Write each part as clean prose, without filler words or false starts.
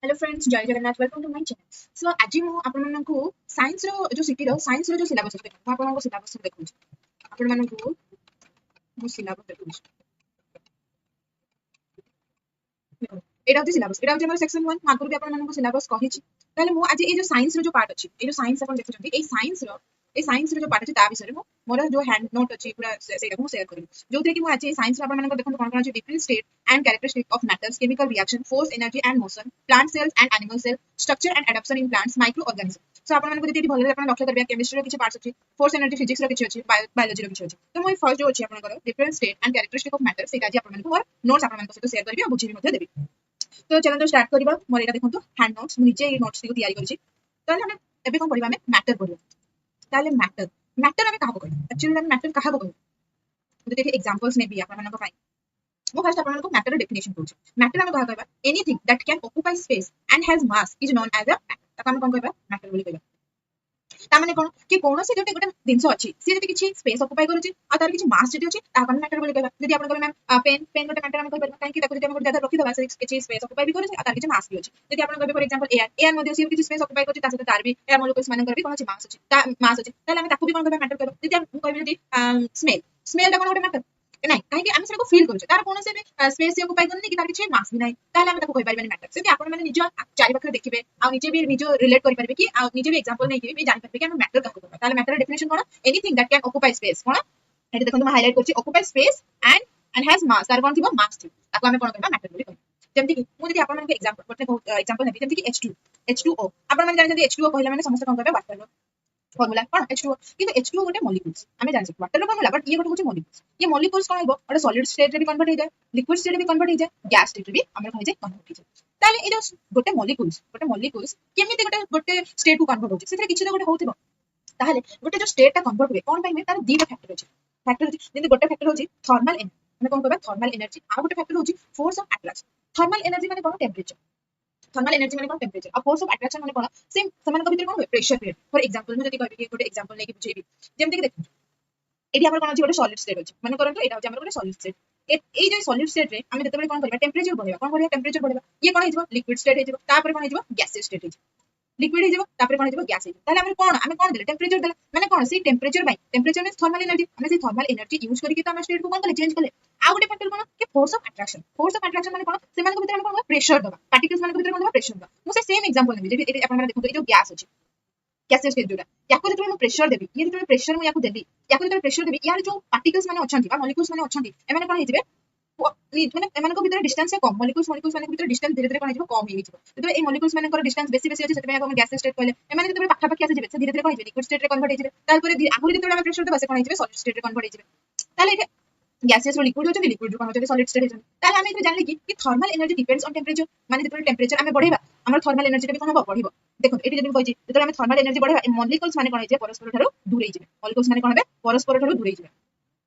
Hello friends, जय Jagannath. Welcome to my channel. So आज मु आपण मानकु साइंस रो जो सिलेबस अछि आपण मानकु सिलेबस देखौ आपण मानकु मु सिलेबस देखौ एटा होती सिलेबस एटा होती हमर सेक्शन 1 मागुर भी आपण मानकु सिलेबस कहिछि ताले मु आज ए जो साइंस रो जो पार्ट अछि ए जो साइंस आपण देखुछन्ती ए साइंस रो जो पार्ट अछि ता विषय मु मोर जो हैंड नोट अछि पूरा सेटा मु शेयर करिवि जोथि कि मु आज ए साइंस आपण मानकु देखंतु कोन कोन अछि different state and characteristic of matters chemical reaction force energy and motion plant cells and animal cell structure and adaptation in plants micro organism so आपण मानकु जति भले आपण लक्ष्य करबा केमिस्ट्री रो किछि पार्ट्स अछि फोर्स एनर्जी फिजिक्स रो किछि अछि बायोलॉजी रो किछि अछि तो मु फर्स्ट जो अछि आपण different state and characteristic of matters सेटा आज आपण मानकु मोर नोट्स आपण मानकु शेयर करबि आ बुझिबि मध्ये देबि तो चलो तो स्टार्ट करबा मोर एटा देखंतु हैंड नोट्स निचे ए नोट्स को तैयारी करछि ताले हम एबे कोन करबा हम मैटर करबा ताले मैटर मैटर हम कहा को कहबा एक्चुअली हम मैटर कहा को कहबा तो देखि एग्जांपल्स में भी आपण मानको पाई वो फर्स्ट आपण मानको मैटर डेफिनेशन कहछि मैटर हम कहा कहबा anything that can occupy space and has mass is known as a matter ताको हम कोन कहबा मैटर बोली कहबा तामाने कोन कि कोनोसी जते गोटे दिनस अछि से जते किछि स्पेस ऑक्युपाई करूछि आ तार किछि मास जते अछि ताको हम मैटर बोली कहबा जदि आपण कहबा मैम पेन गोटे मैटर हम कहबा काहे कि ताको जदि हम गोटे जगह रखि दबा से किछि स्पेस ऑक्युपाई भी करूछि आ तार किछि मास भी अछि जदि आपण कहबा फॉर एग्जांपल एयर मध्ये से किछि स्पेस ऑक्युपाई करूछि ता सहित तार भी एयर मोलिक्यूल्स मानकर भी कोनोछि मास अछि ता मास अछि ताले हम ताको भी कोन कहबा मैटर कहबा जदि हम कहबा जदि स्मेल स्मेल ता कोन गोटे मैटर नहीं कहीं कि हम सेको फील करूछ तार कोन से भी स्पेस से ऑक्युपाई करनी कि तार किछि मास भी नहीं ताले हम ताको कहि परिबे मैटर से आपण माने निज चारि पाखरे देखिबे आ निजे भी निज रिलेट करि परिबे कि आ निजे भी एग्जांपल नै कि भी जानि परिबे कि हम मैटर काको कहबा ताले matter definition cone anything that can occupy space cone eighty देखो हम हाइलाइट करछि ऑक्युपाई स्पेस एंड हैज मास तार कोन थिबो मास थिबो ताको हम कोन कहबा मैटर बोली कहबा जेमति कि मु जदि आपण माने एग्जांपल गोटे बहुत एग्जांपल नेबी जेमति कि H2O आपण माने जानि H2O कहला माने समस्त कोन कहबा वाटर फॉर्मूला कोन H2O किंतु H2O गोटे मॉलिक्यूल्स हमें जानि वाटर रो फॉर्मूला बट ये गोटे होछि मॉलिक्यूल्स ये मॉलिक्यूल्स कोन होबो गोटे सॉलिड स्टेट रे भी कन्वर्ट हो जाय लिक्विड स्टेट रे भी कन्वर्ट हो जाय गैस स्टेट रे भी हमर कहि जाय कन्वर्ट हो जाय ताले ए जो गोटे मॉलिक्यूल्स केमिति गोटे स्टेट को कन्वर्ट होछि सेथरे किछि तो गोटे होथिबो ताहले गोटे जो स्टेट टा कन्वर्ट हुए कोन पई तार दीटा फैक्टर अछि जेंति गोटे फैक्टर होछि थर्मल एनर्जी हम कोन कहबा थर्मल एनर्जी आ गोटे फैक्टर होछि force of attraction thermal energy माने कोन टेंपरेचर थर्मल एनर्जी माने कोन टेंपरेचर और फोर्स ऑफ अट्रैक्शन माने कोन सेम समान को भीतर कोन हुए प्रेशर ग्रेड फॉर एग्जांपल मैं जति कहबी कि गोटे एग्जांपल नै कि बुझेबी जेंति कि देखु एठी हमर कोन अछि गोटे सॉलिड स्टेट अछि माने करंतु एटा अछि हमर गोटे सॉलिड स्टेट ए जो सॉलिड स्टेट रे हम जते बेले कोन करबा टेंपरेचर बढ़ेबा कोन करबा टेंपरेचर बढ़ेबा ये कोन हिजबो लिक्विड स्टेट हिजबो तापर कोन हिजबो गैसियस स्टेट हिजबो लिक्विड हिजबो तापर कोन हिजबो गैस हिजबो ताले हम कोन देले टेंपरेचर देले माने कोन से temperature by temperature means thermal energy हम से थर्मल एनर्जी यूज करी कि तो हम स्टेट को कोन करे चेंज करे आ गोटे फैक्टर कोन कि फोर्स ऑफ अट्रैक्शन माने कोन से मान को भीतर हम कोन प्रेशर दबा पार्टिकल्स मान को भीतर कोन दबा प्रेशर दबा मु से सेम एग्जांपल नेबी जे आपण माने देखो ए जो गैस अछि गैसियस स्टेट जोटा याको जते मैं प्रेशर देबी ये जते प्रेशर मु याको देबी याको जते प्रेशर देबी यार जो पार्टिकल्स माने अछंती बा मॉलिक्यूल्स माने अछंती एमाने कोन हिजबे माने एमानको भीतर डिस्टेंस से कम मॉलिक्यूल्स माने भीतर डिस्टेंस धीरे धीरे कोन हिजबो कम हेइ हिजबो जते ए मॉलिक्यूल्स माने डिस्टेंस बेसी बेसी अछि सेते हम गैस स्टेट कहले एमाने जते पाखा पाखी आसी जिवे से धीरे धीरे कोन हिजबे लिक्विड स्टेट रे कन्वर्ट हिजबे तारपरे आगुरी जते हम प्रेशर देबा से कोन हिजबे सॉलिड स्टेट रे कन्वर्ट हिजबे ताले गैसेस लिक्विड होचंदी लिक्विड जो होचंदी सॉलिड स्टेट होचंदी ताले हम एते जानले कि thermal energy depends on temperature माने जते टेंपरेचर हमें बढ़ेबा हमर थर्मल एनर्जी भी कोन होबो बढ़िबो देखो एटी जदि कहछि जते हम थर्मल एनर्जी बढ़ेबा ए मॉलिक्यूल्स माने कोन हिजे परस्पर थारो दूर हिजबे मॉलिक्यूल्स माने कोन हेबे परस्पर थारो दूर हिजबे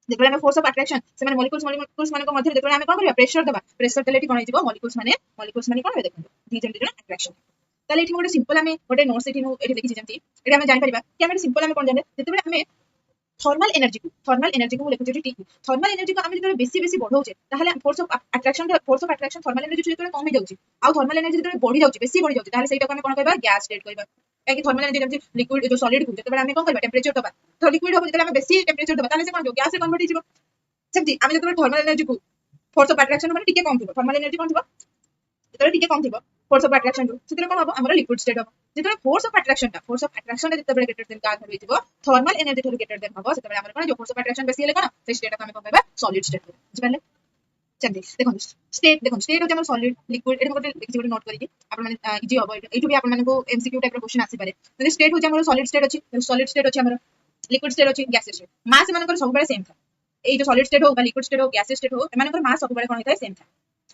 जते हम फोर्स ऑफ अट्रैक्शन से माने मॉलिक्यूल्स माने को मध्य जते हम कोन करिया प्रेशर देबा प्रेशर देले कोन हिजबो मॉलिक्यूल्स माने कोन हेबे देखो दी जल्दी अट्रैक्शन ताले एठी गोटे सिंपल हमें गोटे नोट्स एठी एठी देखि जेमती एठी हम जानि परिबा कि हम सिंपल हमें कोन जाने जते हमें थर्मल एनर्जी को लिखु जेटी थर्मल एनर्जी को हम जते बेसी बेसी बढ़ौचे ताहले force of attraction thermal energy जते कम हो जाउची आ थर्मल एनर्जी जते बढ़ी जाउची बेसी बढ़ी जाउची ताहले सेटा को हम कोन कहबा गैस स्टेट कहबा काहे कि थर्मल एनर्जी जते लिक्विड जो सॉलिड को जते हम कोन करबा टेंपरेचर दबा तो लिक्विड हो जते हम बेसी टेंपरेचर दबा ताहले से कोन जो गैस से कन्वर्ट हिजबो सेमती हम जते थर्मल एनर्जी को फोर्स ऑफ अट्रैक्शन माने टिके कम थिबो थर्मल एनर्जी कोन थिबो जते टिके कम थिबो फोर्स ऑफ अट्रैक्शन सेते कोन हबो हमर लिक्विड स्टेट हबो जते फोर्स ऑफ अट्रैक्शन जते बेले ग्रेटर देन का होइथिबो थर्मल एनर्जी थोड़ी ग्रेटर देन हबो सेते बेले हमर कोन जो फोर्स ऑफ अट्रैक्शन बेसी हेले कोन से स्टेट को हम कोन कहबा सॉलिड स्टेट बुझिपाले चंदी देखो स्टेट होते हमर सॉलिड लिक्विड एटा गोटे देखि गोटे नोट करिकि आपण माने इजी हबो एटु भी आपण माने को एमसीक्यू टाइप रो क्वेश्चन आसी पारे जदि स्टेट होते हमर सॉलिड स्टेट अछि हमर लिक्विड स्टेट अछि गैस स्टेट मास मानकर सब बेले सेम था ए जो सॉलिड स्टेट हो बा लिक्विड स्टेट हो गैस स्टेट हो एमानकर मास सब बेले कोन होय सेम था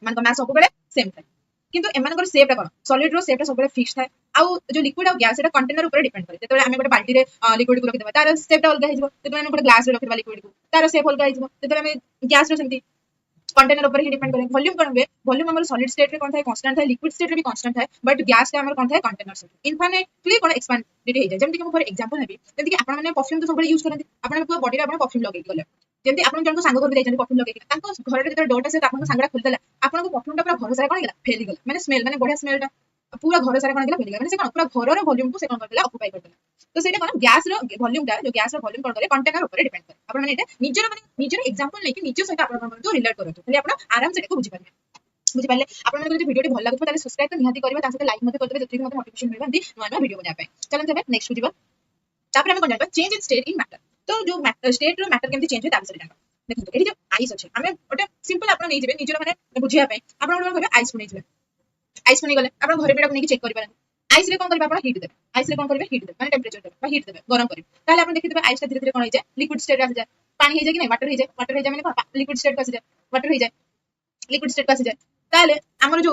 मानकर मास सब बेले सेम था किंतु एमानकर शेप कोन सॉलिड रो शेप सब बेले फिक्स थाए आउ जो लिक्विड और गैस एटा कंटेनर ऊपर डिपेंड करे जेते हमें गोटे बाल्टी रे लिक्विड को रखि देबा तार शेप अलग हिजबो जेते हम गोटे ग्लास रे रखि देबा लिक्विड को तार शेप अलग हिजबो जेते हम गैस रो सेमती कंटेनर ऊपर ही डिपेंड करे वॉल्यूम कोन बे वॉल्यूम हमर सॉलिड स्टेट रे कोन थाए कांस्टेंट थाए लिक्विड स्टेट रे भी कांस्टेंट थाए बट गैस का हमर कोन थाए कंटेनर स्टेट इनफिनिटली कोन एक्सपेंडेड हे जाय जेमति कि फॉर एग्जांपल नेबी जेमति कि आपण माने परफ्यूम तो सब यूज करंती आपण को बॉडी रे आपण परफ्यूम लगै गले जेमति आपण जन को सांग घर भी जाय परफ्यूम लगै तांको घर रे जते डोट से आपण को सांगडा खुल देला आपण को परफ्यूम टा पूरा भरोसा कोन गेला फेली गेला माने स्मेल माने बढ़िया स्मेल टा पूरा घर सारा कौन फैली गला से कौन पूरा घर वॉल्यूम को से कौन करदेला ऑक्युपाई करदेला तो सेटा कौन गैस रो वॉल्यूम टा जो गैस रो वॉल्यूम कौन करे कंटेनर ऊपर डिपेंड करे आपण माने एटा निजर एग्जांपल लेके निज सहित आपण को रिलेट करतो खाली आपण आराम से को बुझी पारे बुझी पाले आपण माने वीडियो टी भल लागुथबा ताले सब्सक्राइब तो निहाती करबा ता सहित लाइक मते करदेबे जति मते मोटिवेशन मिलबा दी नवा नवा वीडियो बना पाए चलन तबे नेक्स्ट बुझिबा तापर हम कोन जानबा change in state in matter तो जो स्टेट रो मैटर केमति चेंज होय ता बिषय जानबा देखो एठी जो आइस अछि हमें ओटे सिंपल आपण नै जेबे निजर माने बुझिया पाए आपण कोन करबे आइस बनै जेबे आइस बनै गले आपण घरे बेटा नै चेक करबा आइस रे कोन करबा आपण हीट देबे आइस रे कोन करबे हीट देबे माने टेंपरेचर देबे बा हीट देबे गरम करबे ताले आपण देखि देबे आइस ता धीरे धीरे कोन होय जाय लिक्विड स्टेट आ जाय पानी हे जाय कि नै वाटर हे जाय माने कोन लिक्विड स्टेट का जाय वाटर हे जाय लिक्विड स्टेट का जाय ताले हमर जो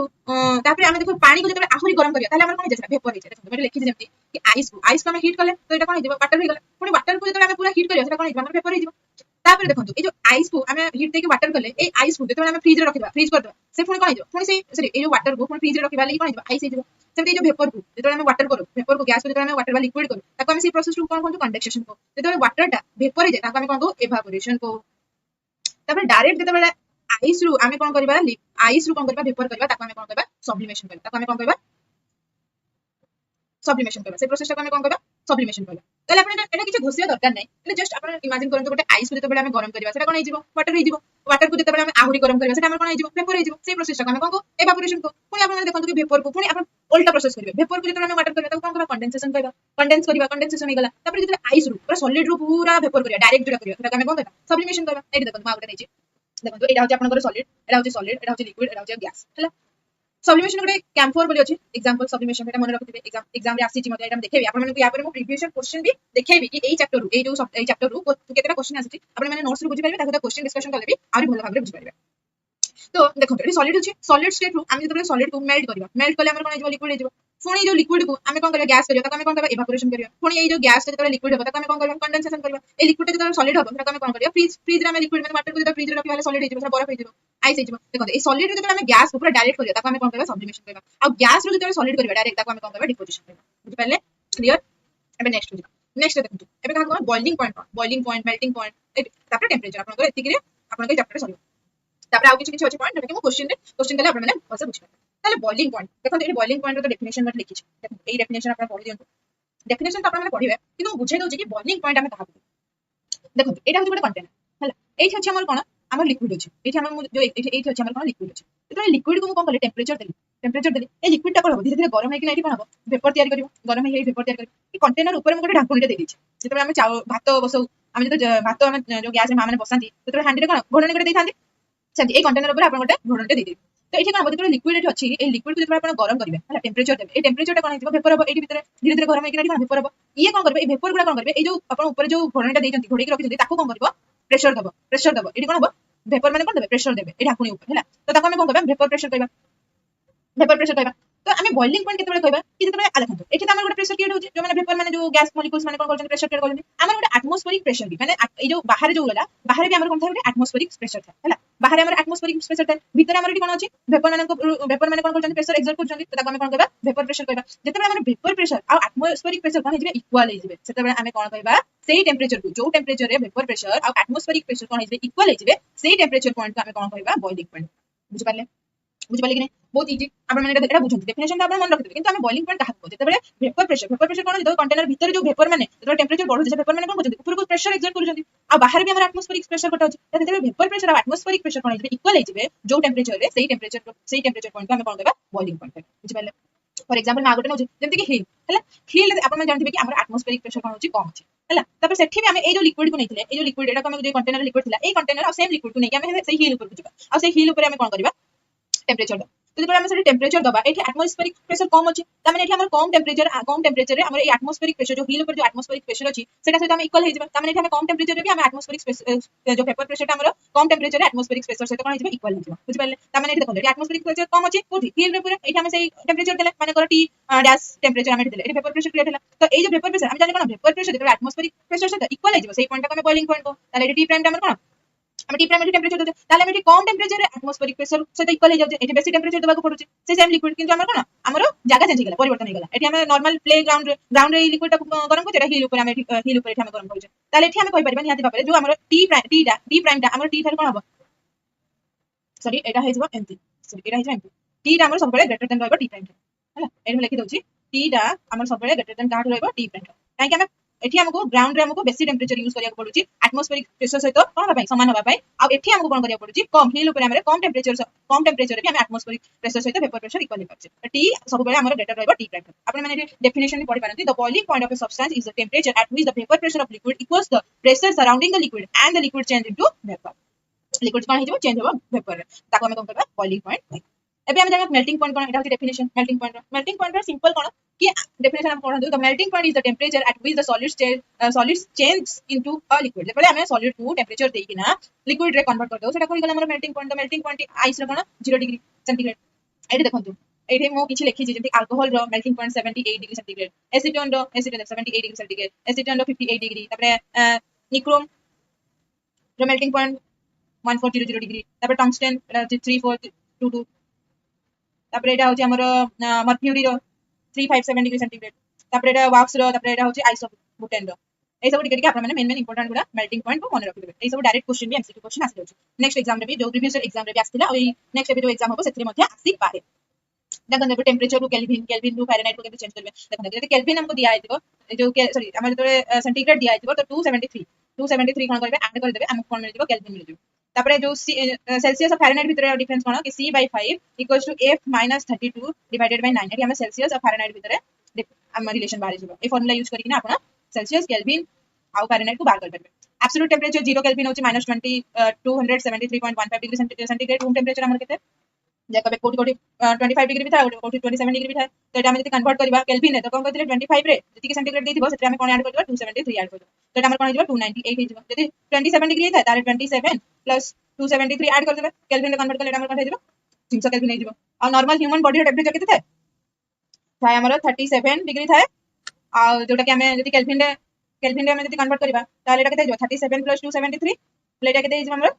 तापर हम देखो पानी को जतबे आहुरी गरम करिया ताले हमर कोन जाय वेपर हे जाय देखो मैं लिखि जेमति कि आइस को हम हीट करले तो एटा कोन हे जाय वाटर हे गले पुनी वाटर को जतबे हम पूरा हीट करिया सेटा कोन हे जाय हमर वेपर हे जाय तापर देखो ए जो आइस को हम हीट देके वाटर करले ए आइस को जतबे हम फ्रीज रे रखिबा फ्रीज कर दबा से पुनी कोन हे जाय पुनी से सॉरी ए जो वाटर को पुनी फ्रीज रे रखिबा लागि कोन हे जाय आइस हे जाय सेमते जो वेपर को जतबे हम वाटर करू वेपर को गैस को जतबे हम वाटर बा लिक्विड करू ताको हम से प्रोसेस को कोन कोन कंडेंसेशन को जतबे वाटर टा वेपर हे जाय ताको हम कोन को एवापोरेशन को तापर डायरेक्ट जतबे आइस रु आमे कोन करबा आइस रु कोन करबा वेपर करबा ताको आमे कोन करबा सब्लिमेशन करबा ताको आमे कोन करबा सब्लिमेशन करबा से प्रोसेस को आमे कोन करबा सब्लिमेशन करबा ताले आपण एटा किछ घोसिया दरकार नै એટલે जस्ट आपण इमेजिन करंतो गोटे आइस को जतबे आमे गरम करबा सेटा कोन हे जिवो वाटर को जतबे आमे आहुरी गरम करबा सेटा आमे कोन हे जिवो वेपर हे जिवो से प्रोसेस को आमे कोन को एवापोरेशन को पुनी आपण देखंतो कि वेपर को पुनी आपण उल्टा प्रोसेस करबे वेपर को जतबे आमे वाटर करबा ताको कोन करबा कंडेंसेशन करबा कंडेंसेशन हे गला तापर जतबे आइस रु पूरा सॉलिड रु पूरा वेपर करबा डायरेक्ट जोटा करबा सेटा आमे कोन करबा सब्लिमेशन करबा एठी देखंतो मा गोटे नेछि देखंतो एटा होची आपनकर सॉलिड एटा होची लिक्विड एटा होची गैस हला सब्लिमेशन गोटे कैम्फोर बोली अछि एग्जांपल सब्लिमेशन एटा मन रखिबे एग्जाम रे आसी छि मते एटा देखेबी आपन माने को या पर मो प्रीवियस क्वेश्चन भी देखेबी कि एई चैप्टर रु एई जो एई चैप्टर रु केतेटा क्वेश्चन आसी आपन माने नोट्स रु बुझि पारिबे ताको क्वेश्चन डिस्कशन करले भी आरो भलो भाबरे बुझि पारिबे तो देखो एटी सॉलिड अछि सॉलिड स्टेट रु आमे जतबे सॉलिड को मेल्ट कले हमर कोन लिक्विड हे जिवो पुनी जो लिक्विड को आमे कोन करबा गैस करियो ताको आमे कोन करबा एवापोरेशन करियो पुनी एई जो गैस जतबे लिक्विड होबा ताको आमे कोन करबा कंडेंसेशन करियो ए लिक्विड जतबे सॉलिड होबा ताको आमे कोन करियो फ्रीज रे आमे लिक्विड माने वाटर को जतबे फ्रीज रे रखिबा सॉलिड हे जिवो बरफ हे जिवो आइस हे जिवो देखो ए सॉलिड रे जतबे आमे गैस को पूरा डायरेक्ट करियो ताको आमे कोन करबा सब्लिमेशन करबा आ गैस रे जतबे सॉलिड करियो डायरेक्ट ताको आमे कोन करबा डिपोजिशन करबा बुझि पाले क्लियर एबे नेक्स्ट देखंतु एबे का कोन बॉइलिंग पॉइंट मेल्टिंग पॉइंट तापर टेंपरेचर आपन को एतिक रे आपन के चैप्टर सॉल्व तापर आ किछ अछि पॉइंट जेटा कि मो क्वेश्चन कले आपन माने बस बुझि पारे ताले बॉइलिंग पॉइंट देखो ए बॉइलिंग पॉइंट रो डेफिनेशन मत लिखि छै देखो ए डेफिनेशन आपन पढि दियंतु डेफिनेशन तो आपन माने पढिबे किंतु बुझाइ दउ छै कि बॉइलिंग पॉइंट हम कहा देखो एटा होय गोटे कंटेनर हला एठी अछि हमर कोन हमर लिक्विड अछि एठी हमर जो एठी अछि हमर कोन लिक्विड अछि तो लिक्विड को कोन करले टेंपरेचर देली ए लिक्विड टा कोन धीरे धीरे गरम हे कि नै कोन हो वेपर तयार करिवो गरम हे वेपर तयार करिवो ए कंटेनर ऊपर में गोटे ढांकुनीटा दे दिछि जेतबे हम भात बसौ हम जो भात हम जो गैस रे माने बसांती तेतबे हांडी रे कोन घोडणी गोटे देखांती सेमति ए कंटेनर ऊपर आपन गोटे घोडणीटा दे दिबे तो एठी कोन जतबे लिक्विड एठी अछि ए लिक्विड को जतबे आपन गरम करिवे हला टेंपरेचर देबे ए टेंपरेचर टा कोन हिजबो वेपर हो एठी भीतर धीरे धीरे गरम हे कि नै कोन वेपर हो ये कोन करबे ए वेपर गुडा कोन करबे ए जो आपन ऊपर जो घोडणीटा देइचंती घोडी के रखिचंती ताको कोन करबो प्रेशर दबो एठी कोन हो वेपर माने कोन देबे प्रेशर देबे ए ढाकुणी ऊपर हला तो ताको हम कोन करबा वेपर प्रेशर कहबा तो आमे बॉइलिंग पॉइंट केतेबेले कहबा कि जेतेबेले आ देखंतु एठी त हमर गोटे प्रेशर क्रिएट होची जो माने वेपर माने जो गैस मॉलिक्यूल्स माने कोन करछन प्रेशर क्रिएट करछन हमर गोटे एटमॉस्फेरिक प्रेशर भी माने ए जो बाहर जो गला बाहर भी हमर कोन था गोटे एटमॉस्फेरिक प्रेशर था हला बाहर हमर एटमॉस्फेरिक प्रेशर था भीतर हमर एठी कोन अछि वेपर माने कोन करछन प्रेशर एक्सर्ट करछन त ताको आमे कोन कहबा वेपर प्रेशर कहबा जेतेबेले हमर वेपर प्रेशर आ एटमॉस्फेरिक प्रेशर कोन हिजबे इक्वल हिजबे सेतेबेले आमे कोन कहबा सेही टेंपरेचर को जो टेंपरेचर रे वेपर प्रेशर आ एटमॉस्फेरिक प्रेशर कोन हिजबे इक्वल हिजबे सेही टेंपरेचर पॉइंट को आमे कोन कहबा बॉइलिंग पॉइंट बुझि पाले कि नै बहुत इजी आपण माने एटा बुझंती डेफिनेशन त आपण मन रखिबे किंतु आमे बॉइलिंग पॉइंट कहा जेतेबेले वेपर प्रेशर कोन जो कंटेनर भीतर जो वेपर माने जो टेंपरेचर बढ़ु जे वेपर माने कोन करजंती ऊपर को प्रेशर एक्सर्ट करजंती आ बाहर भी हमर एटमॉस्फेरिक प्रेशर कोटा अछि जेतेबेले वेपर प्रेशर आ एटमॉस्फेरिक प्रेशर कोन हिजबे इक्वल हिजबे जो टेंपरेचर रे सेही टेंपरेचर पॉइंट को आमे कोन कहबा बॉइलिंग पॉइंट बुझि पाले फॉर एग्जांपल मा गोटे नउछि जेंति कि हील हला हील आपण माने जानथिबे कि हमर एटमॉस्फेरिक प्रेशर कोन होछि कम अछि हला तापर सेठी भी हमें ए जो लिक्विड को नैथिले ए जो लिक्विड एटा को हमें जो कंटेनर लिक्विड थिला ए कंटेनर आ सेम लिक्विड को नै कि हमें सेही हील ऊपर को जिबा आ सेही हील ऊपर हमें कोन करबा टेंपरेचर दो तो जेबे हम से टेंपरेचर दबा एठी एटमॉस्फेरिक प्रेशर कम अछि त माने एठी हमर कम टेंपरेचर रे हमर ए एटमॉस्फेरिक प्रेशर जो हील ऊपर जो एटमॉस्फेरिक प्रेशर अछि सेटा सहित हम इक्वल हे जिबा त माने एठी हम कम टेंपरेचर रे भी हम एटमॉस्फेरिक जो वेपर प्रेशर ता हमर कम टेंपरेचर रे एटमॉस्फेरिक प्रेशर सहित कोन हे जिबा इक्वल हे जिबा बुझि पाले त माने एठी देखो एठी एटमॉस्फेरिक प्रेशर कम अछि कोठी हील रे पूरा एठी हम से टेंपरेचर देले माने कर टी डैश टेंपरेचर हम देले एठी वेपर प्रेशर क्रिएट होला तो ए जो वेपर प्रेशर हम जाने कोन वेपर प्रेशर जेतो एटमॉस्फेरिक प्रेशर सहित इक्वल हे जिबा सेही पॉइंट का हमें बॉइलिंग पॉइंट को ताले एठी टी प्राइम हमर कोन हम टी प्राइमरी टेंपरेचर दे ताले हम कम टेंपरेचर रे एटमॉस्फेरिक प्रेशर से इक्वल हो जाउछे एठी बेसी टेंपरेचर देबा को पडुछे से सेम लिक्विड किंतु हमर कोन हमरो जागा चेंज गेला परिवर्तन हे गेला एठी हम नॉर्मल प्ले ग्राउंड रे लिक्विड गरम को जेटा हील ऊपर हम गरम करूछे ताले एठी हम कहि परबा निहाती भाबरे जो हमर टी प्राइम टा हमर टी थार कोन हबो सॉरी एटा हे जबो एमटी सॉरी एटा हे जबो टी टा हमर सब बडे ग्रेटर देन रहबो टी प्राइम है एठी मैं लिखि दउची T टा हमर सब बेले ग्रेटर देन काट रहइबो T प्रिंट काहे कि हम एठी हमको ग्राउंड रे हमको बेसी टेंपरेचर यूज करिया पडुची एटमॉस्फेरिक प्रेशर सहित कोन भाई समान होबा भाई आ एठी हमको कोन करिया पडुची कम हिल ऊपर हमरे कम टेंपरेचर रे हम एटमॉस्फेरिक प्रेशर सहित वेपर प्रेशर इक्वल ही करछे T सब बेले हमर ग्रेटर रहइबो T प्रिंट आपण माने एठी डेफिनेशन भी पढि पारंती the boiling point of a substance is the temperature at which the vapour pressure of liquid equals the pressure surrounding the liquid and the liquid change into vapour liquid कोन हिजो change होबो vapour रे ताको हम कोन करबा boiling point एबे हम जाना मेल्टिंग पॉइंट कोन एटा होची डेफिनेशन मेल्टिंग पॉइंट रे सिंपल कोन कि डेफिनेशन हम पढा the melting point is the temperature at which the solids change into a liquid जेबले हम सॉलिड को टेंपरेचर देई ना लिक्विड रे कन्वर्ट कर दो सेटा कोइ गला हमर melting point the melting point ice रे कोन 0 डिग्री सेंटीग्रेड एठी देखंतु एठी मो किछि लेखि जेति अल्कोहल रो melting point 78 degree centigrade acetone रो 78 डिग्री सेंटीग्रेड एसीटोन रो 58 डिग्री तापरे निक्रोम रो मेल्टिंग पॉइंट 1400 डिग्री तापर टंगस्टन एटा 3422 तापर एटा होची हमर मर्क्यूरी रो 357 डिग्री सेंटीग्रेड तापर एटा वाक्स रो तापर एटा होची आइसोब्यूटेन रो ए सब टिके टिके आपण माने मेन इंपोर्टेंट गुडा मेल्टिंग पॉइंट को मन रखिबे ए सब डायरेक्ट क्वेश्चन भी एमसीक्यू क्वेश्चन आसी जाउची नेक्स्ट एग्जाम रे भी जो प्रीवियस एग्जाम रे भी आस्तिला ओई नेक्स्ट एबे जो एग्जाम होबो सेतरे मध्ये आसी पारे देखन एबे टेंपरेचर को केल्विन टू फारेनहाइट को केते चेंज करबे देखन जदि केल्विन हमको दिया आइतिबो जो सॉरी हमर जतरे सेंटीग्रेड दिया आइतिबो तो 273 कोन करबे ऐड कर देबे हमको कोन मिल जिवो केल्विन मिल जिवो तापरे जो सेल्सियस और फारेनहाइट भितरे डिफरेंस कोन कि C/5 equals to F - 32 divided by 9 एटी हम सेल्सियस और फारेनहाइट भितरे हम रिलेशन बाहर जिवो ए फार्मूला यूज करिकिना आपण सेल्सियस केल्विन और फारेनहाइट को बाहर कर परबे एब्सोल्यूट टेंपरेचर 0 केल्विन होची -20 273.15 डिग्री सेंटीग्रेड रूम टेंपरेचर हमर केते जेकबे कोटी कोटी 25 डिग्री भी था कोटी 27 डिग्री भी था तो एटा हम जति कन्वर्ट करबा केल्विन तो कोन करथिले 25 रे जति के सेंटीग्रेड देथिबो सेते हम कोन ऐड करबा 273 ऐड करबा तो एटा हमर कोन हिजबो 298 हिजबो जति 27 डिग्री था तारे 27 प्लस 273 ऐड कर देबे केल्विन रे कन्वर्ट करले एटा हमर कोन हिजबो 300 केल्विन हिजबो और नॉर्मल ह्यूमन बॉडी रो टेंपरेचर केते था हमर 37 डिग्री था आ जोटा कि हमें जति केल्विन रे हम जति कन्वर्ट करबा ताले एटा केते हिजबो 37 प्लस 273 प्लेटा केते हिजबो हमर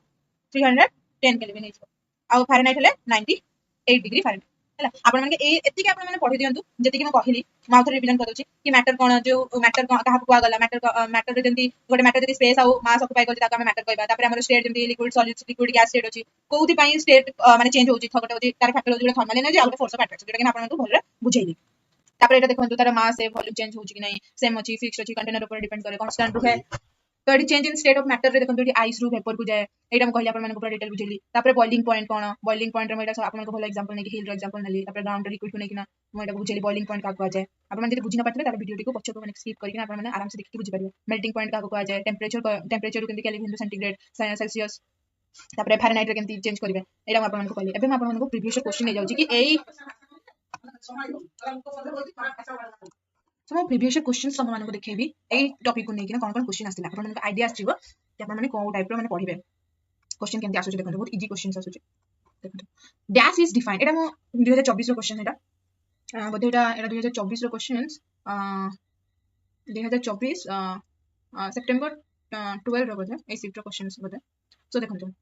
310 केल्विन हिजबो आ फारेनहाइट हले 98 डिग्री फारेनहाइट हला आपण माने ए एति के आपण माने पढि दियंतु जति कि म कहिली म आउथर रिवीजन कर दोची कि मैटर कोन जो मैटर कहा को गला मैटर जंती गोटे मैटर जति स्पेस आ मास ऑक्युपाई करछि ताका हम मैटर कहबा तापर हमर स्टेट जंती liquid solid liquid gas state अछि कोउथि पई स्टेट माने चेंज होछि थगटे होछि तार फैक्टर होछि थर्मल एनर्जी आ गोटे फोर्स ऑफ अट्रैक्शन जेटा कि आपण मानकु भलरे बुझेइली तापर एटा देखंतु तार मास ए वॉल्यूम चेंज होछि कि नै सेम अछि फिक्स्ड अछि कंटेनर ऊपर डिपेंड करे कांस्टेंट रुहे तो eighty change in state of matter रे देखंतु एटी आइस रु वेपर को जाय एटा हम कहली आपण मानकु पूरा डिटेल बुझेली तापर बॉइलिंग पॉइंट कोन बॉइलिंग पॉइंट रे एटा आपण मानकु भलो एग्जांपल नै कि हिल रो एग्जांपल नली तापर ग्राउंड लिक्विड को नै कि ना म एटा बुझेली बॉइलिंग पॉइंट का को जाय आपण माने जति बुझिना पाथिले तार वीडियो टिको पछको माने स्किप करिना आपण माने आराम से देखि बुझि परिबे मेल्टिंग पॉइंट का को जाय टेंपरेचर को केमति केल्विन सेंटीग्रेड सेल्सियस तापर फारेनहाइट रे केमति चेंज करिवे एटा आपण मानकु कहली एबे म आपण मानकु प्रीवियस क्वेश्चन नै जाउची कि एई सो मैं प्रीवियस क्वेश्चंस हम मानको देखेबी ए टॉपिक को नै कि कोन कोन क्वेश्चन आस्तिला आपण मानको आईडिया आछिबो कि आपण माने को टाइप रो माने पढिबे क्वेश्चन केमति आसुची देखंतु बहुत इजी क्वेश्चंस आसुची देखंतु डैश इज डिफाइंड एटा मो 2024 रो क्वेश्चन एटा बोधे एटा 2024 रो क्वेश्चंस 2024 सेप्टेम्बर 12 रो बोधे ए शिफ्ट रो क्वेश्चंस बोधे सो देखंतु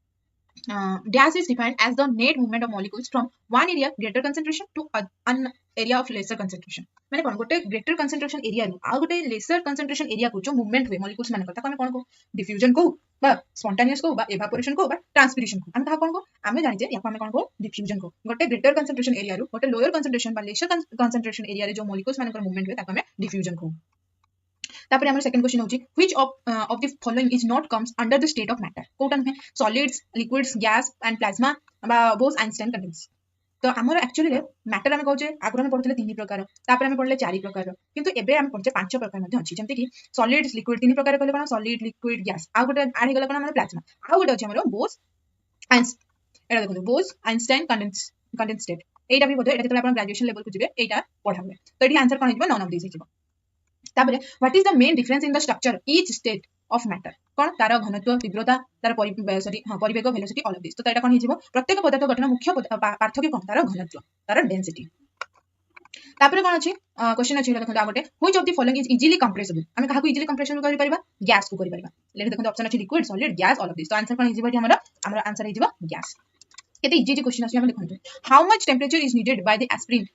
dash is defined as the net movement of molecules from one area greater concentration to an area of lesser concentration माने कोन गोटे greater concentration area रु आ गोटे lesser concentration area को जो movement हुए molecules माने करता कोन को diffusion को बा spontaneous को बा evaporation को बा transpiration को हम कहा कोन को हमें जानि जे या हमें कोन को diffusion को गोटे greater concentration area रु गोटे lower concentration बा lesser concentration area रे जो molecules माने कर movement हुए ताको हमें diffusion को तापर हमर सेकंड क्वेश्चन होची which of the following is not comes under the state of matter कोटन है solids liquids gas and plasma बा बोस आइंस्टाइन कंडेंस तो हमर एक्चुअली रे मैटर हम कहउचे आगु हम पढले तीन प्रकार तापर हम पढले चार प्रकार किंतु एबे हम पढचे पांच प्रकार मध्ये अछि जेमति कि सॉलिड्स लिक्विड तीन प्रकार कहले कोन सॉलिड लिक्विड गैस आ गोटे आड हे गला कोन हमर प्लाज्मा आ गोटे अछि हमर बोस आइंस्टाइन एटा देखो बोस आइंस्टाइन कंडेंस स्टेट एटा भी बोधे एटा जतले आपण ग्रेजुएशन लेवल को जिवे एटा पढा हुए तो एटी आंसर कोन हिजबो नन ऑफ दिस हिजबो तापर what is the main difference in the structure each state of matter कोन तार घनत्व तीव्रता तार परिवेग वेलोसिटी ऑल ऑफ दिस तो एटा कोन हिजबो प्रत्येक पदार्थ गठन मुख्य पार्थक्य कोन तार घनत्व तार डेंसिटी तापर कोन अछि क्वेश्चन अछि देखो आगोटे which of the following is easily compressible हम कहा को इजीली कंप्रेशन करि परिबा गैस को करि परिबा लेट देखो ऑप्शन अछि liquid solid gas all of this तो आंसर कोन हिजबो हमर आंसर हिजबो गैस केते इजी इजी क्वेश्चन अछि हम देखंतु how much temperature is needed by the aspirin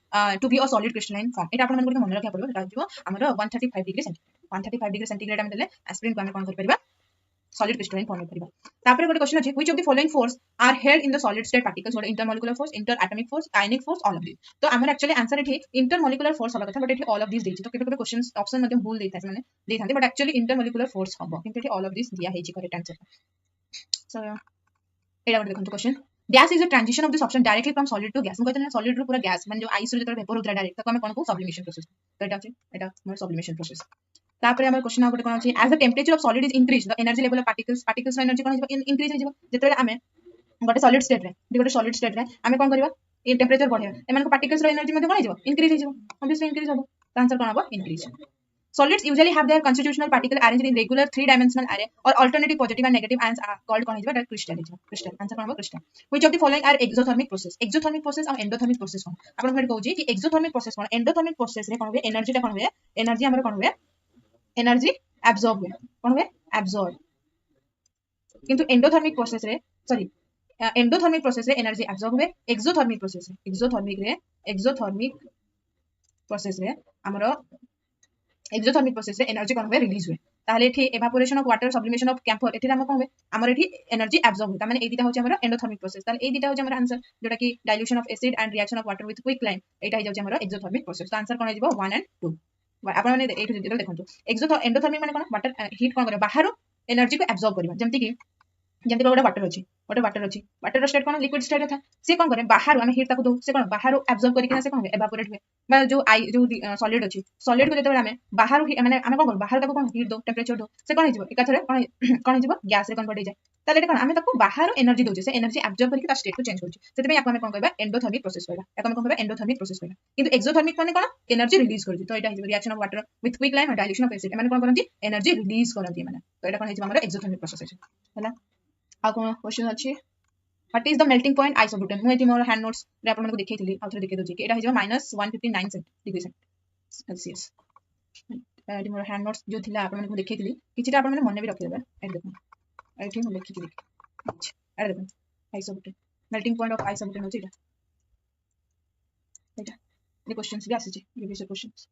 to be a solid crystalline form एटा आपण मन मन रखा पड़बो एटा हिजबो हमर 135 डिग्री सेंटीग्रेड हम देले एस्पिरिन को हम कोन करि परिबा सॉलिड क्रिस्टलाइन फॉर्म करबा तापर गोटे क्वेश्चन अछि which of the following force are held in the solid state particles गोटे intermolecular force inter atomic force ionic force all of this तो हमर एक्चुअली आंसर एठी इंटरमोलिकुलर फोर्स हबा कथा बट एठी ऑल ऑफ दिस देछि तो केबे केबे क्वेश्चन ऑप्शन मध्ये भूल देथाय माने देथांते बट एक्चुअली इंटरमोलिकुलर फोर्स हबो किंतु एठी ऑल ऑफ दिस दिया हेछि करेक्ट आंसर सो एडा गोटे देखंतु question gas is a transition of the substance directly from solid to gas कहते हैं सॉलिड रू पूरा गैस माने जो आइस रू जेतर वेपर होतरा डायरेक्ट ताको हम कोन को सब्लिमेशन प्रोसेस तो एटा हमर सब्लिमेशन प्रोसेस तापर हमर क्वेश्चन आ गोटे कोन अछि as the temperature of solid is increase the energy level of particles energy कोन इंक्रीज हो जेतरे हमें गोटे सॉलिड स्टेट रे गोटे सॉलिड स्टेट रे हमें कोन करबा ए टेंपरेचर बढ़े एमान को पार्टिकल्स रो एनर्जी मध्ये कोन हो इंक्रीज हो ऑब्वियसली इंक्रीज हो तो आंसर कोन हो increase Solids usually have their constitutional particle arranged in regular three-dimensional array or alternative positive and negative ions are called कौन है crystal crystal answer कौन है crystal which of the following are exothermic process और endothermic process कौन अपन फेर कहू कि exothermic process कौन endothermic process रे कौन हुए एनर्जी टा कौन हुए एनर्जी हमर कौन हुए एनर्जी एब्जॉर्ब हुए कौन हुए एब्जॉर्ब किंतु endothermic process रे सॉरी endothermic process रे एनर्जी एब्जॉर्ब हुए exothermic process रे हमर एक्सोथर्मिक प्रोसेस रे एनर्जी कोन हुए रिलीज हुए ताले एठी evaporation of water sublimation of camphor एठी हम कोन हुए हमर एठी एनर्जी एब्जॉर्ब हुए माने ए दिटा होचे हमर एंडोथर्मिक प्रोसेस ताले ए दिटा होचे हमर आंसर जोटा कि dilution of acid and reaction of water with quicklime एटा हो जाउचे हमर एक्सोथर्मिक प्रोसेस तो आंसर कोन हो 1 एंड 2 आपण माने एठी देखंतु एंडोथर्मिक माने कोन वाटर हीट कोन करे बाहर एनर्जी को एब्जॉर्ब करबा जेमति गोटे वाटर अछि वाटर स्टेट कोन लिक्विड स्टेट था से कोन करे बाहर हम हीट ताको दो से कोन बाहर एब्जॉर्ब करके से कोन एवापोरेट हुए बा जो सॉलिड अछि सॉलिड को जेते हम बाहर माने हम कोन बाहर ताको कोन हीट दो टेंपरेचर दो से कोन हिजबो एका थरे कोन हिजबो गैस रे कन्वर्ट हो जाय ताले एटा कोन हम ताको बाहर एनर्जी दोचे से एनर्जी एब्जॉर्ब करके ता स्टेट को चेंज करछि सेते में आपण कोन कहबा एंडोथर्मिक प्रोसेस कहबा एका कोन कहबा एंडोथर्मिक प्रोसेस कहबा किंतु एक्सोथर्मिक माने कोन एनर्जी रिलीज करछि तो एटा हिजबो रिएक्शन ऑफ वाटर विथ क्विकलाइन और डाइल्यूशन ऑफ एसिड माने कोन करछि एनर्जी रिलीज करछि माने तो एटा कोन हिजबो हमर एक्सोथर्मिक प्रोसेस अछि हला आ कोन क्वेश्चन अछि what is the melting point isobutane मैं एटी मोर हैंड नोट्स रे आपन को देखैथिली आ थोड़े देखै दोछि कि एटा हिजबो -159 डिग्री सेल्सियस एटी मोर हैंड नोट्स जो थिला आपन को देखैथिली किछिटा आपन माने भी रखि देबे एट देखो एठी हम लिखि कि अच्छा एट देखो isobutane melting point of isobutane होछि एटा ये क्वेश्चंस भी आसी छै प्रीवियस क्वेश्चंस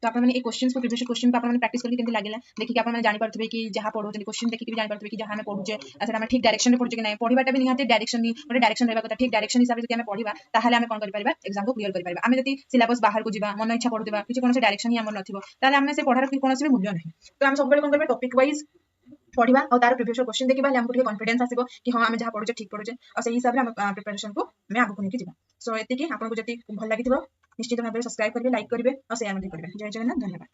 तो आपण माने ए क्वेश्चंस को प्रीवियस क्वेश्चन को आपण माने प्रैक्टिस करके केनते लागेला देखि कि आपण माने जानि परथबे कि जहां पढोतली क्वेश्चन देखि कि जानि परथबे कि जहां हमें पढुचे अच्छा हमें ठीक डायरेक्शन रे पढुचे कि नै पढिबाटा भी निहाते डायरेक्शन नि ओटे डायरेक्शन रहबा कथा ठीक डायरेक्शन हिसाब से हमें पढिबा ताहाले हमें कोन करि परिबा एग्जाम को क्लियर करि परिबा हमें जति सिलेबस बाहर को जिबा मन इच्छा पढुतेबा किछि कोन से डायरेक्शन ही हमर नथिबो ताहाले हमें से पढार कि कोनोसी भी मूल्य नै तो हम सब बेले कोन करबे टॉपिक वाइज पढिबा और तार प्रिपरेशन क्वेश्चन देखिबा हमको ठीक कॉन्फिडेंस आसीबो कि हां हमें जहां पढुचे ठीक पढुचे और सही हिसाब रे हम प्रिपरेशन को मैं आगु कोनि कि जिबा सो एति कि आपन को जति भल लागिथिबो निश्चित भाबे सब्सक्राइब करिवे लाइक करिवे और शेयर मते करिवे जय जगन्नाथ धन्यवाद